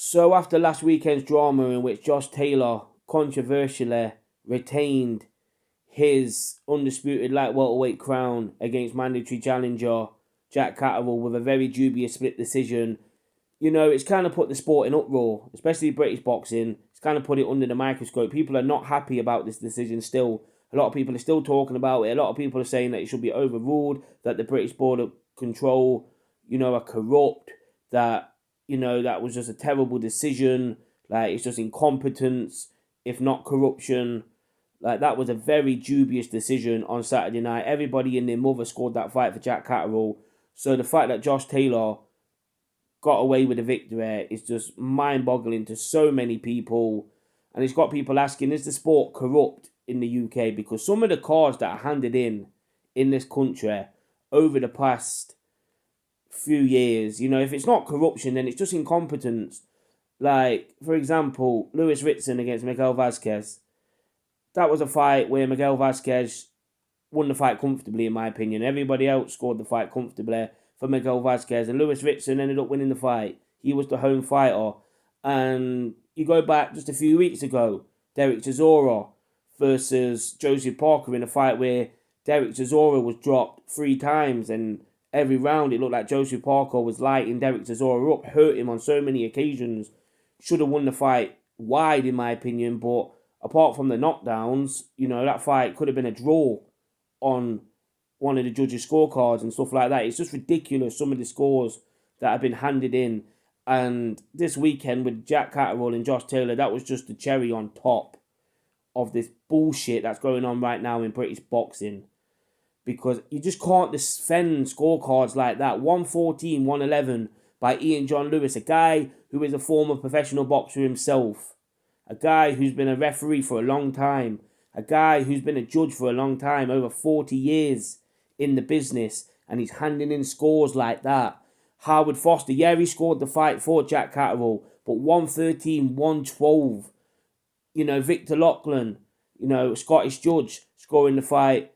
So after last weekend's drama in which Josh Taylor controversially retained his undisputed light welterweight crown against mandatory challenger Jack Catterall with a very dubious split decision, it's kind of put the sport in uproar, especially British boxing. It's kind of put it under the microscope. People are not happy about this decision still. A lot of people are still talking about it. A lot of people are saying that it should be overruled, that the British Board of Control, are corrupt, that, that was just a terrible decision. Like, it's just incompetence, if not corruption. Like, that was a very dubious decision on Saturday night. Everybody and their mother scored that fight for Jack Catterall. So the fact that Josh Taylor got away with a victory is just mind-boggling to so many people. And it's got people asking, is the sport corrupt in the UK? Because some of the cards that are handed in this country over the past few years, if it's not corruption, then it's just incompetence. Like, for example, Lewis Ritson against Miguel Vasquez. That was a fight where Miguel Vasquez won the fight comfortably, in my opinion. Everybody else scored the fight comfortably for Miguel Vasquez, and Lewis Ritson ended up winning the fight. He was the home fighter. And you go back just a few weeks ago, Derek Chisora versus Joseph Parker in a fight where Derek Chisora was dropped 3 times, and every round it looked like Joseph Parker was lighting Derek Chisora up, hurt him on so many occasions. Should have won the fight wide, in my opinion, but apart from the knockdowns, that fight could have been a draw on one of the judges' scorecards and stuff like that. It's just ridiculous, some of the scores that have been handed in. And this weekend with Jack Catterall and Josh Taylor, that was just the cherry on top of this bullshit that's going on right now in British boxing. Because you just can't defend scorecards like that. 114, 111 by Ian John Lewis, a guy who is a former professional boxer himself. A guy who's been a referee for a long time. A guy who's been a judge for a long time, over 40 years in the business. And he's handing in scores like that. Howard Foster, yeah, he scored the fight for Jack Catterall, but 113, 112. Victor Loughlin, Scottish judge, scoring the fight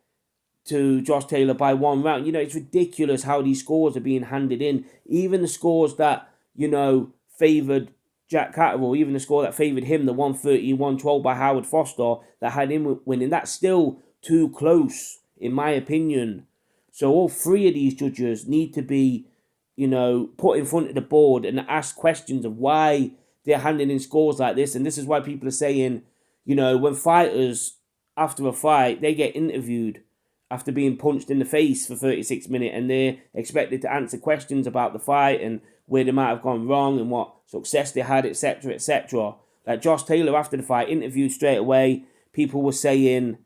to Josh Taylor by 1 round. It's ridiculous how these scores are being handed in. Even the scores that, favoured Jack Catterall, even the score that favoured him, the 113, 112 by Howard Foster, that had him winning, that's still too close, in my opinion. So all 3 of these judges need to be, put in front of the board and ask questions of why they're handing in scores like this. And this is why people are saying, when fighters, after a fight, they get interviewed after being punched in the face for 36 minutes, and they're expected to answer questions about the fight and where they might have gone wrong and what success they had, etc., etc. Like Josh Taylor, after the fight, interviewed straight away. People were saying,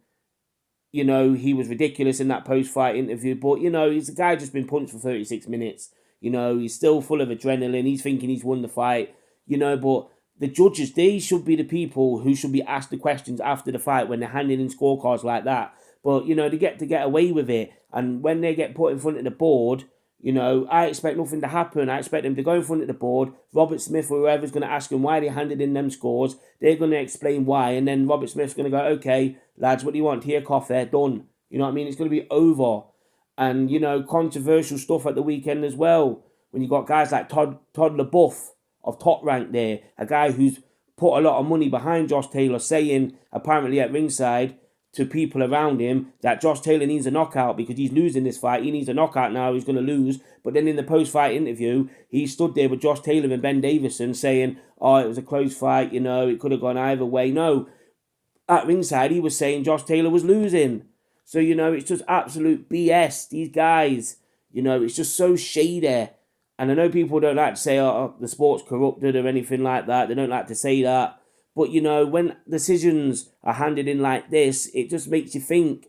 he was ridiculous in that post-fight interview, but, he's a guy just been punched for 36 minutes. He's still full of adrenaline. He's thinking he's won the fight, but the judges, they should be the people who should be asked the questions after the fight when they're handing in scorecards like that. But, they get away with it. And when they get put in front of the board, I expect nothing to happen. I expect them to go in front of the board. Robert Smith or whoever's going to ask them why they handed in them scores. They're going to explain why. And then Robert Smith's going to go, okay, lads, what do you want? Here, coffee, done. You know what I mean? It's going to be over. And, controversial stuff at the weekend as well. When you got guys like Todd LaBeouf of Top Rank there. A guy who's put a lot of money behind Josh Taylor, saying, apparently at ringside, to people around him that Josh Taylor needs a knockout because he's losing this fight. He needs a knockout now. He's going to lose. But then in the post-fight interview, he stood there with Josh Taylor and Ben Davison saying, oh, it was a close fight. It could have gone either way. No. At ringside, he was saying Josh Taylor was losing. So, it's just absolute BS. These guys, it's just so shady. And I know people don't like to say, oh, the sport's corrupted or anything like that. They don't like to say that. But, when decisions are handed in like this, it just makes you think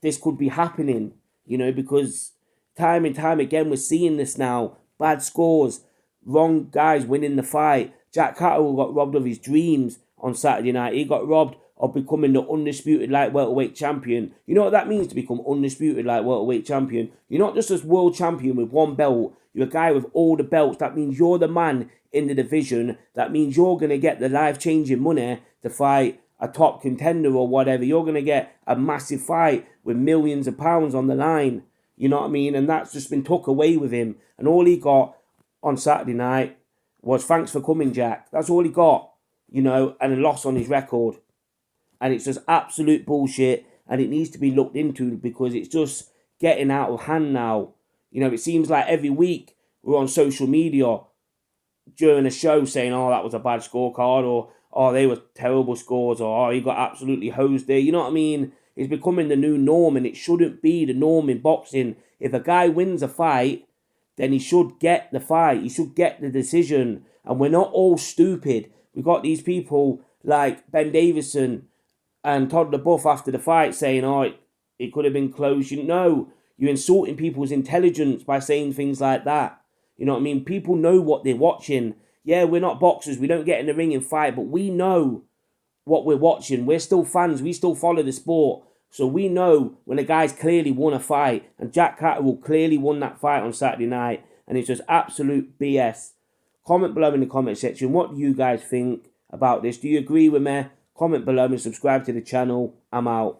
this could be happening, because time and time again we're seeing this now. Bad scores, wrong guys winning the fight. Jack Catterall got robbed of his dreams on Saturday night. He got robbed of becoming the undisputed light welterweight champion. You know what that means to become undisputed light welterweight champion? You're not just a world champion with 1 belt. You're a guy with all the belts. That means you're the man in the division. That means you're going to get the life-changing money to fight a top contender or whatever. You're going to get a massive fight with millions of pounds on the line. You know what I mean? And that's just been took away with him. And all he got on Saturday night was thanks for coming, Jack. That's all he got, you know, and a loss on his record. And it's just absolute bullshit, and it needs to be looked into because it's just getting out of hand now. You know, it seems like every week we're on social media during a show saying, oh, that was a bad scorecard, or oh, they were terrible scores, or oh, he got absolutely hosed there. You know what I mean? It's becoming the new norm, and it shouldn't be the norm in boxing. If a guy wins a fight, then he should get the fight. He should get the decision. And we're not all stupid. We've got these people like Ben Davison and Todd LaBeouf after the fight saying, oh, it could have been close. You know, you're insulting people's intelligence by saying things like that. You know what I mean? People know what they're watching. Yeah, we're not boxers. We don't get in the ring and fight, but we know what we're watching. We're still fans. We still follow the sport. So we know when a guy's clearly won a fight, and Jack Catterall clearly won that fight on Saturday night, and it's just absolute BS. Comment below in the comment section. What do you guys think about this? Do you agree with me? Comment below and subscribe to the channel. I'm out.